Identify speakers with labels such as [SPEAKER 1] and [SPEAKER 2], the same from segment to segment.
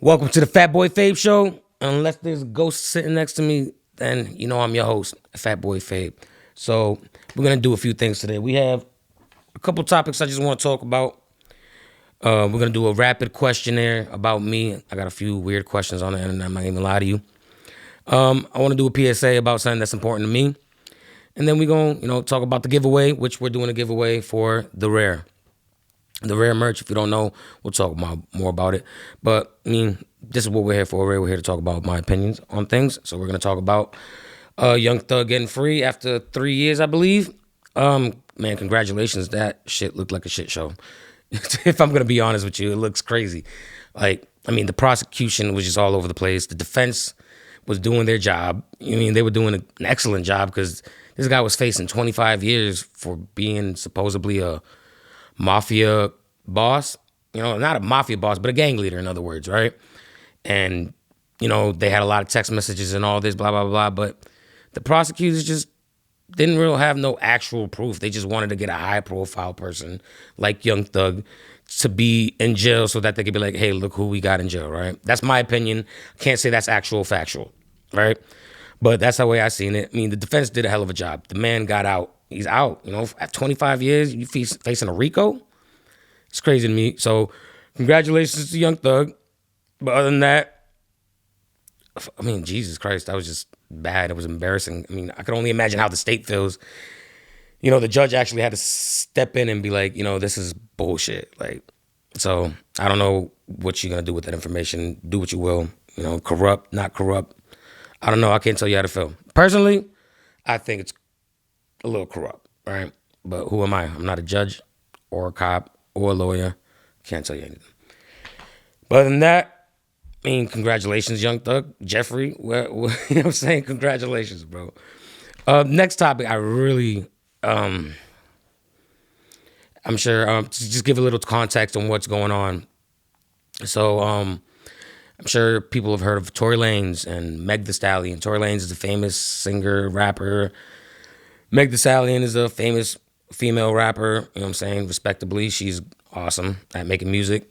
[SPEAKER 1] Welcome to the Fat Boy Fabe Show. Unless there's a ghost sitting next to me, then you know I'm your host, Fat Boy Fabe. So we're gonna do a few things today. We have a couple topics I just want to talk about. We're gonna do a rapid questionnaire about me. I got a few weird questions on the internet. I'm not even gonna lie to you. I want to do a PSA about something that's important to me, and then we're gonna talk about the giveaway, which we're doing a giveaway for the rare. The rare merch, if you don't know, we'll talk more about it. But, I mean, this is what we're here for. We're here to talk about my opinions on things. So we're going to talk about Young Thug getting free after 3 years, I believe. Man, congratulations. That shit looked like a shit show. If I'm going to be honest with you, it looks crazy. The prosecution was just all over the place. The defense was doing their job. They were doing an excellent job because this guy was facing 25 years for being supposedly a mafia boss, not a mafia boss, but a gang leader, in other words, right? And, they had a lot of text messages and all this, blah, blah, blah, but the prosecutors just didn't really have no actual proof. They just wanted to get a high-profile person like Young Thug to be in jail so that they could be like, hey, look who we got in jail, right? That's my opinion. Can't say that's factual, right? But that's the way I seen it. The defense did a hell of a job. The man got out. He's out, at 25 years, you facing a RICO? It's crazy to me. So, congratulations to Young Thug. But other than that, Jesus Christ, that was just bad. It was embarrassing. I could only imagine how the state feels. The judge actually had to step in and be like, this is bullshit. So, I don't know what you're going to do with that information. Do what you will. Corrupt, not corrupt. I don't know. I can't tell you how to feel. Personally, I think it's a little corrupt, right? But who am I? I'm not a judge or a cop or a lawyer. Can't tell you anything. But other than that, congratulations, Young Thug. Jeffrey, what I'm saying? Congratulations, bro. Next topic, I really, I'm sure, to just give a little context on what's going on. So, I'm sure people have heard of Tory Lanez and Meg Thee Stallion. Tory Lanez is a famous singer, rapper. Meg Thee Stallion is a famous female rapper, respectably. She's awesome at making music.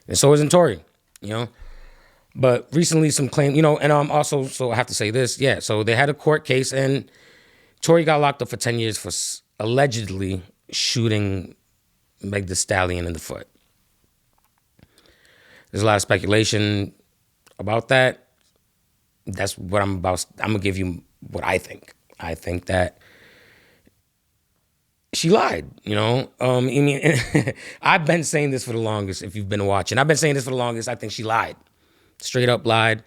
[SPEAKER 1] And so isn't Tory, But recently some claim, and also, so I have to say this, yeah, so they had a court case and Tory got locked up for 10 years for allegedly shooting Meg Thee Stallion in the foot. There's a lot of speculation about that. That's what I'm about. I'm going to give you what I think. I think that she lied, I've been saying this for the longest, if you've been watching. I've been saying this for the longest. I think she lied. Straight up lied,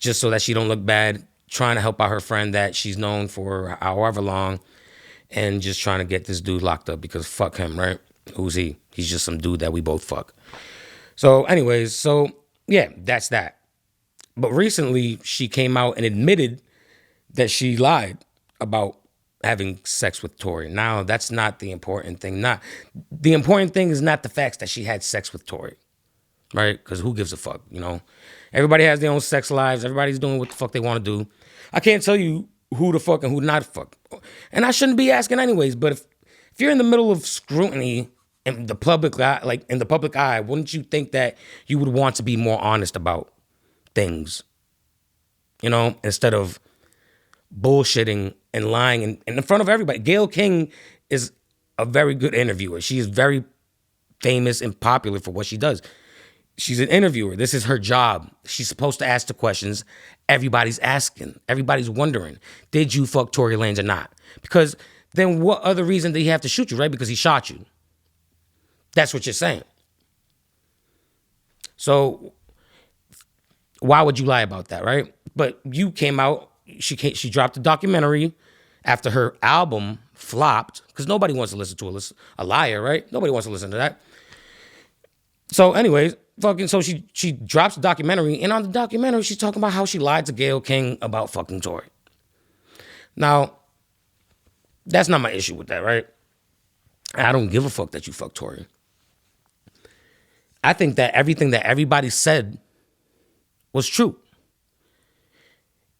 [SPEAKER 1] just so that she don't look bad, trying to help out her friend that she's known for however long, and just trying to get this dude locked up because fuck him, right? Who's he? He's just some dude that we both fuck. So anyways, yeah, that's that. But recently, she came out and admitted that she lied about having sex with Tory. Now, that's not the important thing. The important thing is not the facts that she had sex with Tory, right? Because who gives a fuck, Everybody has their own sex lives. Everybody's doing what the fuck they want to do. I can't tell you who to fuck and who not to fuck. And I shouldn't be asking anyways, but if you're in the middle of scrutiny in the public eye, wouldn't you think that you would want to be more honest about things, instead of bullshitting and lying in front of everybody? Gayle King is a very good interviewer. She is very famous and popular for what she does. She's an interviewer. This is her job. She's supposed to ask the questions. Everybody's asking. Everybody's wondering, did you fuck Tory Lanez or not? Because then what other reason did he have to shoot you, right? Because he shot you. That's what you're saying. So why would you lie about that, right? But you came out, she dropped a documentary after her album flopped, because nobody wants to listen to a liar, right? Nobody wants to listen to that. So anyways, so she drops a documentary, and on the documentary, she's talking about how she lied to Gayle King about fucking Tory. Now, that's not my issue with that, right? I don't give a fuck that you fuck Tory. I think that everything that everybody said was true.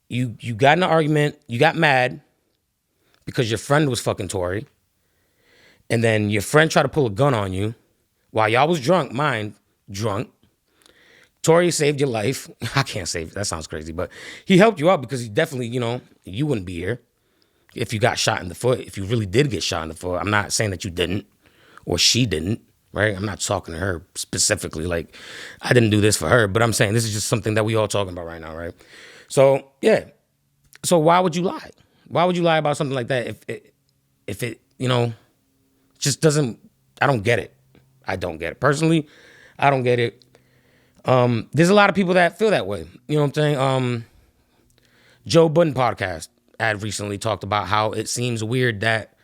[SPEAKER 1] You got in an argument, you got mad because your friend was fucking Tory, and then your friend tried to pull a gun on you while y'all was drunk, drunk, Tori saved your life. I can't save, that sounds crazy, but he helped you out because he definitely, you wouldn't be here if you got shot in the foot. If you really did get shot in the foot, I'm not saying that you didn't or she didn't, right? I'm not talking to her specifically. Like, I didn't do this for her, but I'm saying this is just something that we all talking about right now, right? So, yeah. So why would you lie? Why would you lie about something like that if it just doesn't, I don't get it. I don't get it. Personally, I don't get it. There's a lot of people that feel that way. You know what I'm saying? Joe Budden podcast had recently talked about how it seems weird that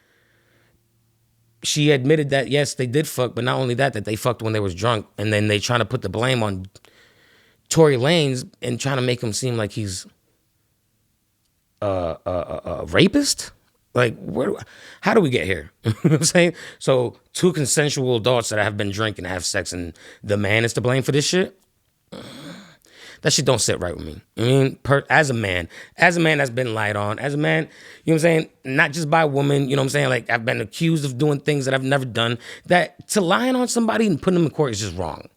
[SPEAKER 1] she admitted that, yes, they did fuck, but not only that they fucked when they was drunk, and then they trying to put the blame on Tory Lanez and trying to make him seem like he's a rapist. Like, how do we get here? You know what I'm saying? So, two consensual adults that have been drinking have sex, and the man is to blame for this shit? That shit don't sit right with me. I mean, as a man that's been lied on, as a man, you know what I'm saying? Not just by a woman, you know what I'm saying? Like, I've been accused of doing things that I've never done. That to lying on somebody and putting them in court is just wrong.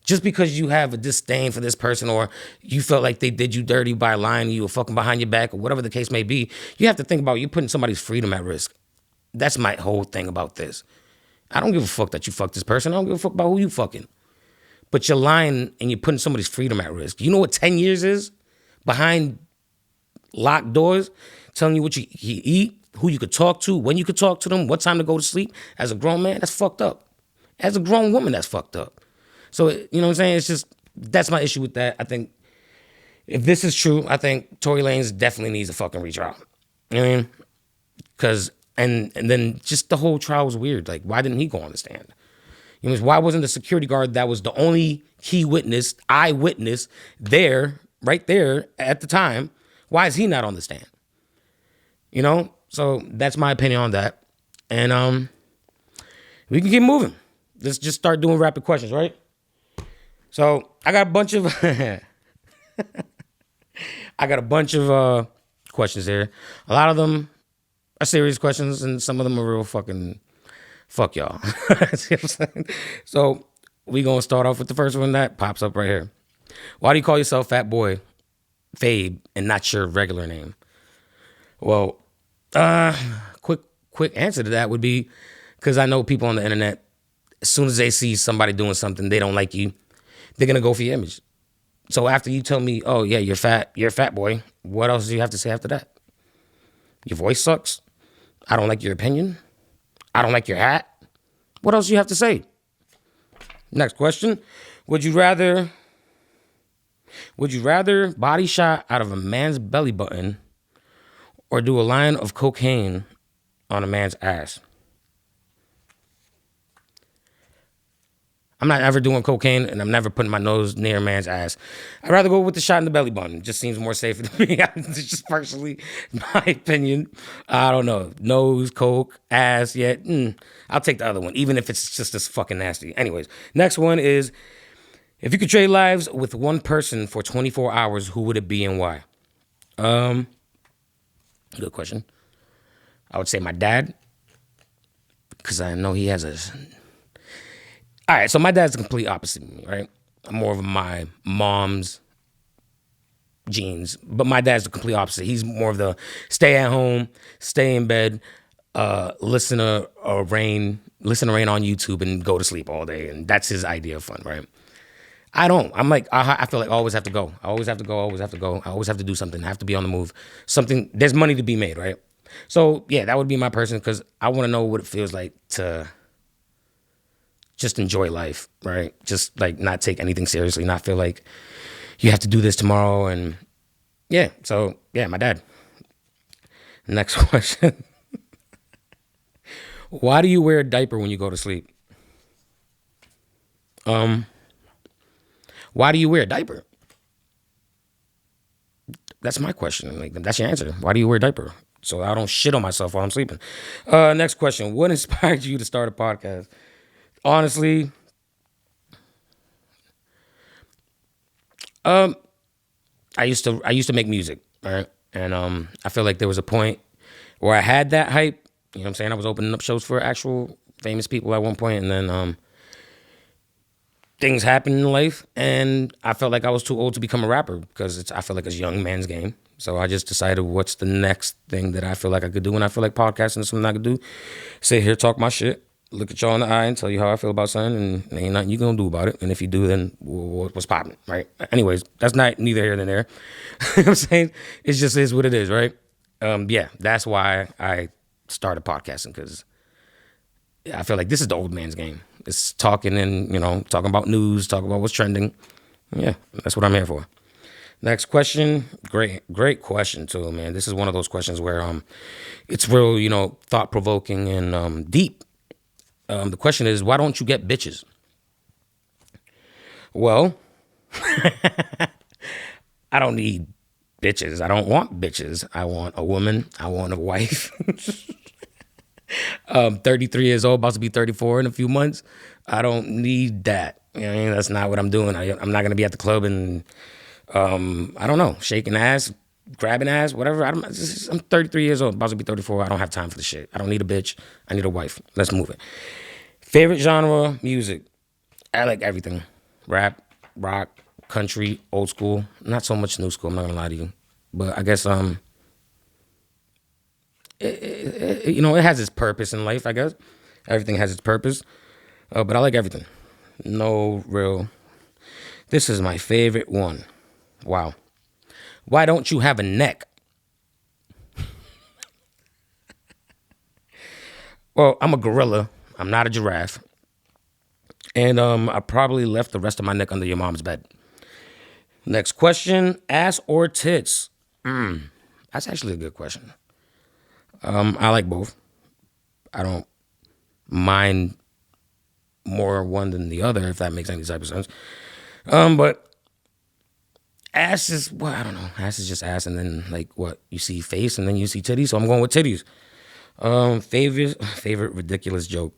[SPEAKER 1] Just because you have a disdain for this person, or you felt like they did you dirty by lying to you or fucking behind your back or whatever the case may be, you have to think about you putting somebody's freedom at risk. That's my whole thing about this. I don't give a fuck that you fucked this person. I don't give a fuck about who you fucking. But you're lying and you're putting somebody's freedom at risk. You know what 10 years is? Behind locked doors, telling you what you eat, who you could talk to, when you could talk to them, what time to go to sleep. As a grown man, that's fucked up. As a grown woman, that's fucked up. So, you know what I'm saying? It's just, that's my issue with that. I think if this is true, I think Tory Lanez definitely needs a fucking retrial. You know what I mean? Because, and then just the whole trial was weird. Like, why didn't he go on the stand? You know, why wasn't the security guard that was the only key witness, eyewitness there, right there at the time, why is he not on the stand? You know? So that's my opinion on that. And we can keep moving. Let's just start doing rapid questions, right? So I got a bunch of questions here. A lot of them are serious questions, and some of them are real fucking fuck y'all. See what I'm saying? So we gonna start off with the first one that pops up right here. Why do you call yourself Fat Boy Fabe and not your regular name? Well, quick answer to that would be because I know people on the internet, as soon as they see somebody doing something they don't like you, they're gonna go for your image. So after you tell me, oh yeah, you're a fat boy, what else do you have to say after that? Your voice sucks. I don't like your opinion. I don't like your hat. What else do you have to say? Next question. Would you rather body shot out of a man's belly button or do a line of cocaine on a man's ass? I'm not ever doing cocaine, and I'm never putting my nose near a man's ass. I'd rather go with the shot in the belly button. It just seems more safer to me. It's just personally my opinion. I don't know. Nose, coke, ass, I'll take the other one, even if it's just as fucking nasty. Anyways, next one is, if you could trade lives with one person for 24 hours, who would it be and why? Good question. I would say my dad, because I know he has a... All right, so my dad's the complete opposite of me, right? I'm more of my mom's genes, but my dad's the complete opposite. He's more of the stay at home, stay in bed, listen to rain on YouTube and go to sleep all day, and that's his idea of fun, right? I don't. I'm like, I feel like I always have to go. I always have to do something. I have to be on the move. Something, there's money to be made, right? So, yeah, that would be my person, because I want to know what it feels like to just enjoy life, right? Just like not take anything seriously, not feel like you have to do this tomorrow. And yeah, so yeah, my dad. Next question. Why do you wear a diaper when you go to sleep? Why do you wear a diaper? That's my question. Like, that's your answer. Why do you wear a diaper? So I don't shit on myself while I'm sleeping. Next question. What inspired you to start a podcast? Honestly, I used to make music, right? And I feel like there was a point where I had that hype. You know what I'm saying? I was opening up shows for actual famous people at one point, and then things happen in life, and I felt like I was too old to become a rapper because I feel like it's a young man's game. So I just decided what's the next thing that I feel like I could do, and I feel like podcasting is something I could do. Sit here, talk my shit, look at y'all in the eye, and tell you how I feel about something, and there ain't nothing you gonna do about it. And if you do, then what's popping, right? Anyways, that's not neither here nor there. You know what I'm saying? It just is what it is, right? Yeah, that's why I started podcasting, because I feel like this is the old man's game. It's talking and, talking about news, talking about what's trending. Yeah, that's what I'm here for. Next question. Great question too, man. This is one of those questions where it's real, thought provoking and deep. The question is, why don't you get bitches? Well, I don't need bitches. I don't want bitches. I want a woman. I want a wife. 33 years old, about to be 34 in a few months. I don't need that. You know what I mean? That's not what I'm doing. I'm not going to be at the club and, I don't know, shaking ass, grabbing ass, whatever. I'm 33 years old, about to be 34. I don't have time for the shit. I don't need a bitch. I need a wife. Let's move it. Favorite genre, music. I like everything. Rap, rock, country, old school. Not so much new school, I'm not going to lie to you. But I guess, it has its purpose in life, I guess. Everything has its purpose. But I like everything. No real. This is my favorite one. Wow. Why don't you have a neck? Well, I'm a gorilla. I'm not a giraffe. And I probably left the rest of my neck under your mom's bed. Next question. Ass or tits? That's actually a good question. I like both. I don't mind more one than the other, if that makes any type of sense. But ass is, well, I don't know. Ass is just ass, and then you see face, and then you see titties. So I'm going with titties. Favorite ridiculous joke.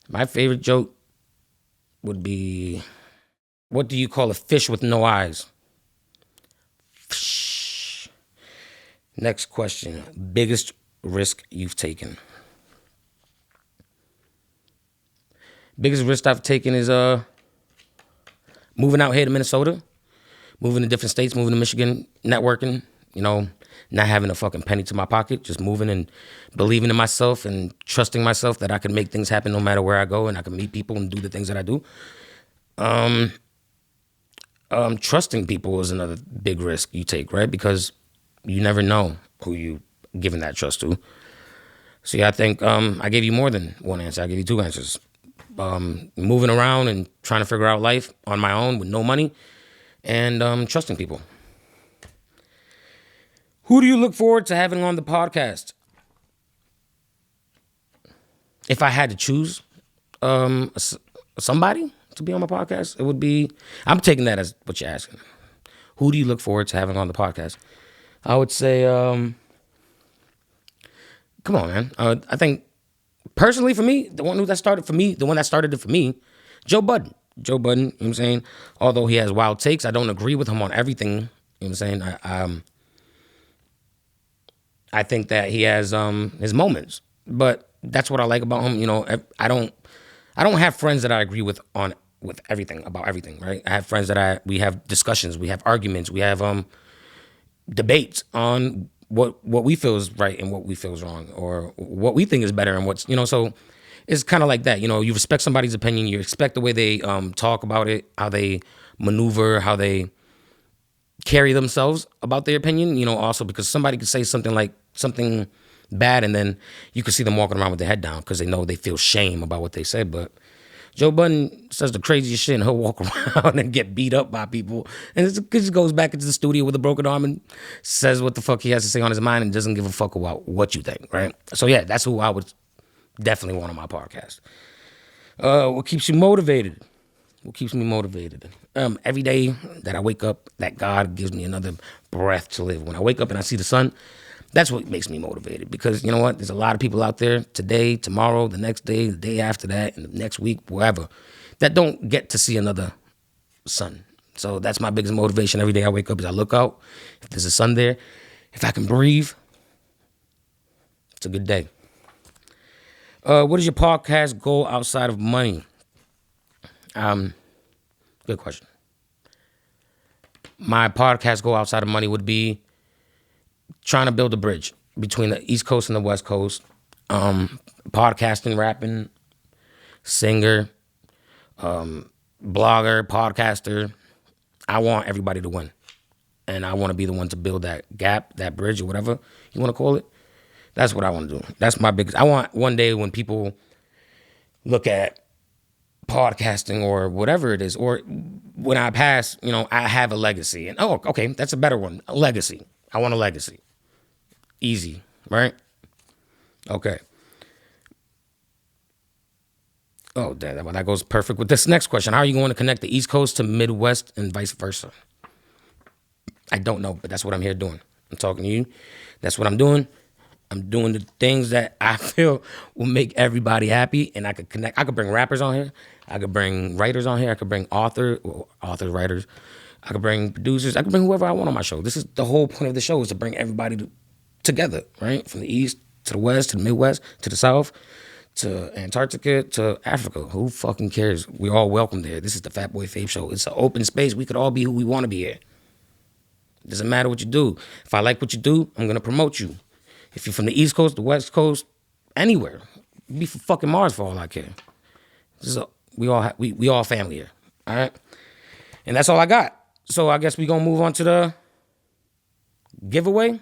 [SPEAKER 1] My favorite joke would be, what do you call a fish with no eyes? Next question. Biggest risk you've taken? Biggest risk I've taken is moving out here to Minnesota, moving to different states, moving to Michigan, networking, not having a fucking penny to my pocket, just moving and believing in myself and trusting myself that I can make things happen no matter where I go, and I can meet people and do the things that I do. Trusting people is another big risk you take, right? Because you never know who you giving that trust to. So yeah, I think I gave you more than one answer. I gave you two answers. Moving around and trying to figure out life on my own with no money, and trusting people. Who do you look forward to having on the podcast? If I had to choose somebody to be on my podcast, it would be, I'm taking that as what you're asking. Who do you look forward to having on the podcast? I would say, come on, man. I think, personally for me, the one that started it for me, Joe Budden. Joe Budden, you know what I'm saying? Although he has wild takes, I don't agree with him on everything. You know what I'm saying? I think that he has his moments, but that's what I like about him. I don't have friends that I agree with everything about everything, right? I have friends that we have discussions, we have arguments, we have debates on what we feel is right and what we feel is wrong, or what we think is better and what's, so it's kind of like that. You respect somebody's opinion, you expect the way they talk about it, how they maneuver, how they carry themselves about their opinion, also because somebody could say something bad, and then you could see them walking around with their head down because they feel shame about what they said. But Joe Budden says the craziest shit, and he'll walk around and get beat up by people, and it just goes back into the studio with a broken arm and says what the fuck he has to say on his mind and doesn't give a fuck about what you think, right? So yeah, that's who I would definitely want on my podcast. What keeps you motivated? What keeps me motivated? Every day that I wake up, that God gives me another breath to live. When I wake up and I see the sun, that's what makes me motivated. Because you know what? There's a lot of people out there today, tomorrow, the next day, the day after that, and the next week, wherever, that don't get to see another sun. So that's my biggest motivation every day I wake up, is I look out. If there's a sun there, if I can breathe, it's a good day. What is your podcast goal outside of money? Good question. My podcast goal outside of money would be trying to build a bridge between the East Coast and the West Coast. Podcasting, rapping, singer, blogger, podcaster. I want everybody to win. And I want to be the one to build that gap, that bridge, or whatever you want to call it. That's what I want to do. That's my biggest. I want one day when people look at podcasting or whatever it is, or when I pass, I have a legacy. And okay, that's a better one. A legacy. I want a legacy. Easy, right? Okay. Oh, that goes perfect with this next question. How are you going to connect the East Coast to Midwest and vice versa? I don't know, but that's what I'm here doing. I'm talking to you. That's what I'm doing. I'm doing the things that I feel will make everybody happy, and I could connect. I could bring rappers on here. I could bring writers on here. I could bring authors, writers. I could bring producers. I could bring whoever I want on my show. This is the whole point of the show, is to bring everybody together, right? From the East to the West to the Midwest to the South to Antarctica to Africa. Who fucking cares? We're all welcome there. This is the Fat Boy Fabe Show. It's an open space. We could all be who we want to be here. It doesn't matter what you do. If I like what you do, I'm going to promote you. If you're from the East Coast, the West Coast, anywhere. You be from fucking Mars for all I care. We all family here, all right? And that's all I got. So I guess we going to move on to the giveaway.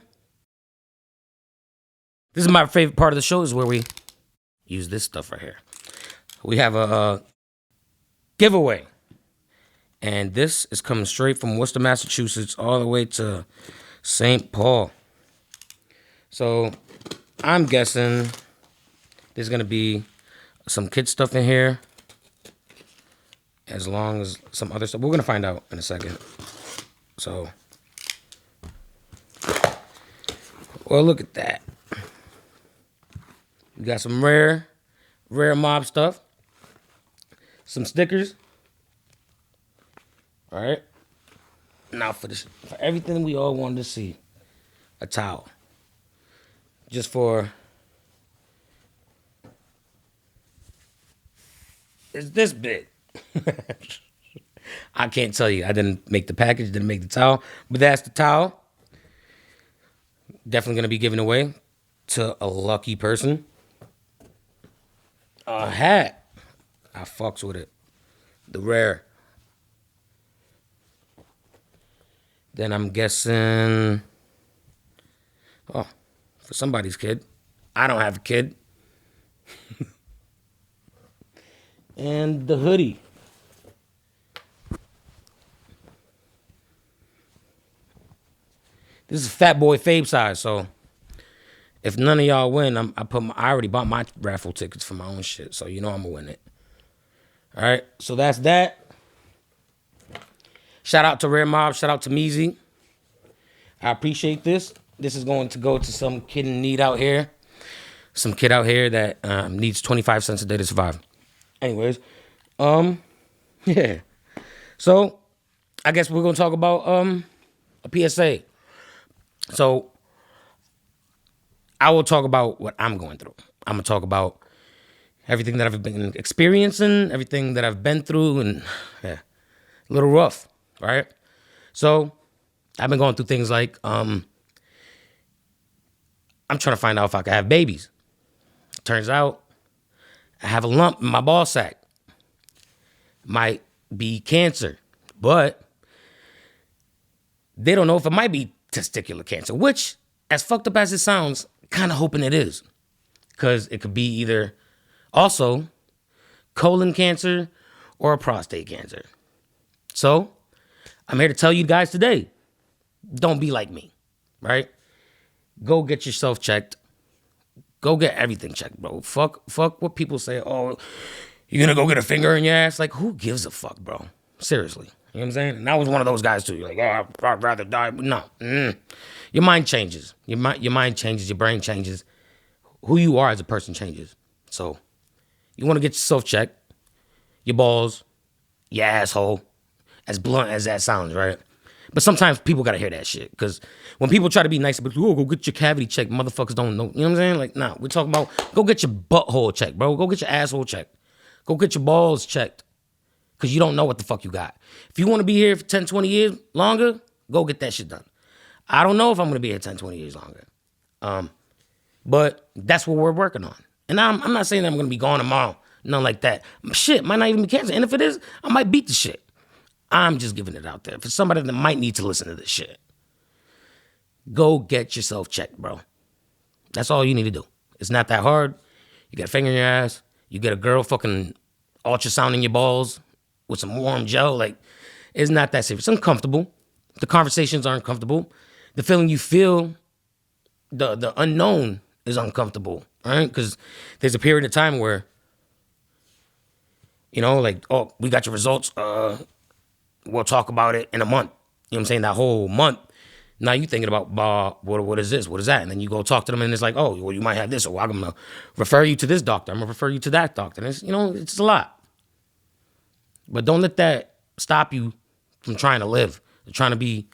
[SPEAKER 1] This is my favorite part of the show, is where we use this stuff right here. We have a giveaway. And this is coming straight from Worcester, Massachusetts, all the way to St. Paul. So I'm guessing there's going to be some kid stuff in here, as long as some other stuff. We're going to find out in a second. So, well, look at that. We got some rare mob stuff. Some stickers. All right. Now for everything we all wanted to see, a towel. Just for, it's this big. I can't tell you. I didn't make the package, didn't make the towel, but that's the towel. Definitely going to be given away to a lucky person. A hat. I fucks with it. The rare. Then I'm guessing, for somebody's kid. I don't have a kid. And the hoodie. This is Fat Boy Fabe size, so if none of y'all win, I already bought my raffle tickets for my own shit, so I'm gonna win it. All right, so that's that. Shout out to Rare Mob. Shout out to Meezy. I appreciate this. This is going to go to some kid in need out here. Some kid out here that needs 25 cents a day to survive. Anyways, yeah. So, I guess we're going to talk about a PSA. So, I will talk about what I'm going through. I'm going to talk about everything that I've been experiencing, everything that I've been through, and yeah, a little rough, right? So, I've been going through things like, I'm trying to find out if I can have babies. Turns out, I have a lump in my ball sack. Might be cancer, but they don't know if it might be testicular cancer, which, as fucked up as it sounds, kind of hoping it is. Because it could be either also colon cancer or prostate cancer. So, I'm here to tell you guys today, don't be like me, right? Go get yourself checked. Go get everything checked, bro. Fuck what people say. Oh, you're gonna go get a finger in your ass? Like, who gives a fuck, bro? Seriously. You know what I'm saying? And I was one of those guys too. You're like, oh, I'd rather die. But no. Your mind changes. Your mind changes. Your brain changes. Who you are as a person changes. So, you want to get yourself checked. Your balls. Your asshole. As blunt as that sounds, right? But sometimes people gotta hear that shit. Because when people try to be nice, but go get your cavity checked, motherfuckers don't know. You know what I'm saying? Like, nah, we're talking about go get your butthole checked, bro. Go get your asshole checked. Go get your balls checked. because you don't know what the fuck you got. If you want to be here for 10, 20 years longer, go get that shit done. I don't know if I'm going to be here 10, 20 years longer. But that's what we're working on. And I'm not saying that I'm going to be gone tomorrow. Nothing like that. Shit, might not even be cancer. And if it is, I might beat the shit. I'm just giving it out there for somebody that might need to listen to this shit. Go get yourself checked, bro. That's all you need to do. It's not that hard. You get a finger in your ass. You get a girl fucking ultrasounding your balls with some warm gel. Like, it's not that serious. It's uncomfortable. The conversations aren't comfortable. The feeling you feel, the unknown is uncomfortable, right? Because there's a period of time where, you know, like, oh, we got your results. We'll talk about it in a month. You know what I'm saying? That whole month. Now you thinking about, what is this? What is that? And then you go talk to them and it's like, oh, well, you might have this. Or I'm going to refer you to this doctor. I'm going to refer you to that doctor. And it's, you know, it's a lot. But don't let that stop you from trying to live, trying to be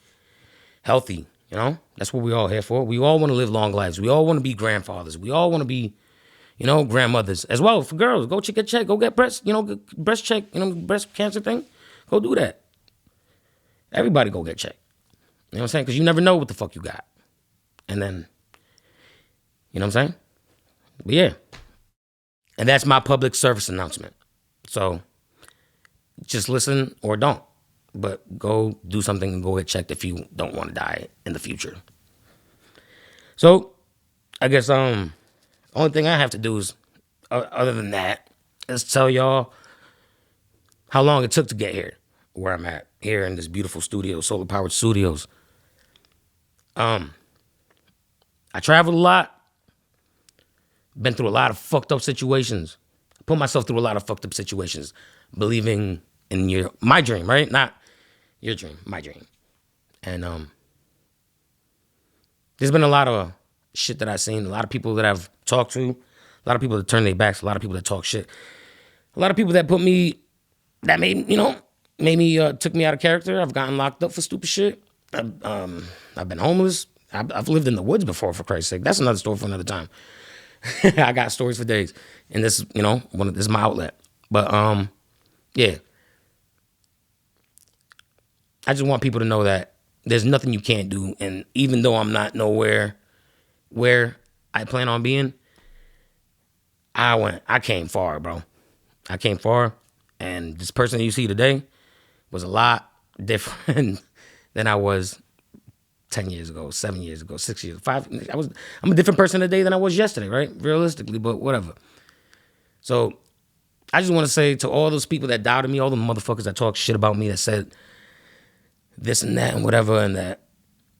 [SPEAKER 1] healthy. You know, that's what we're all here for. We all want to live long lives. We all want to be grandfathers. We all want to be, you know, grandmothers as well. For girls, go get checked. Go get breast check, you know, breast cancer thing. Go do that. Everybody go get checked. You know what I'm saying? Because you never know what the fuck you got. And then, you know what I'm saying? But yeah. And that's my public service announcement. So just listen or don't. But go do something and go get checked if you don't want to die in the future. So I guess only thing I have to do is, other than that, is tell y'all how long it took to get here, where I'm at, here in this beautiful studio, solar powered studios. I traveled a lot, been through a lot of fucked up situations, put myself through a lot of fucked up situations, believing in my dream, right? Not your dream, my dream. And there's been a lot of shit that I've seen, a lot of people that I've talked to, a lot of people that turn their backs, a lot of people that talk shit, a lot of people that made me, took me out of character. I've gotten locked up for stupid shit. I've been homeless. I've lived in the woods before, for Christ's sake. That's another story for another time. I got stories for days. And this, you know, this is my outlet. But, yeah. I just want people to know that there's nothing you can't do. And even though I'm not nowhere where I plan on being, I came far, bro. I came far. And this person that you see today was a lot different than I was 10 years ago, 7 years ago, 6 years, 5. I'm a different person today than I was yesterday, right? Realistically, but whatever. So I just want to say to all those people that doubted me, all the motherfuckers that talk shit about me, that said this and that and whatever, and that,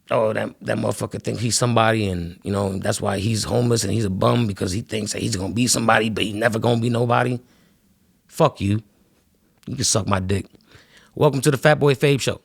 [SPEAKER 1] oh, that motherfucker think he's somebody, and, you know, that's why he's homeless and he's a bum, because he thinks that he's going to be somebody, but he's never going to be nobody. Fuck you. You can suck my dick. Welcome to the Fat Boy Fabe Show.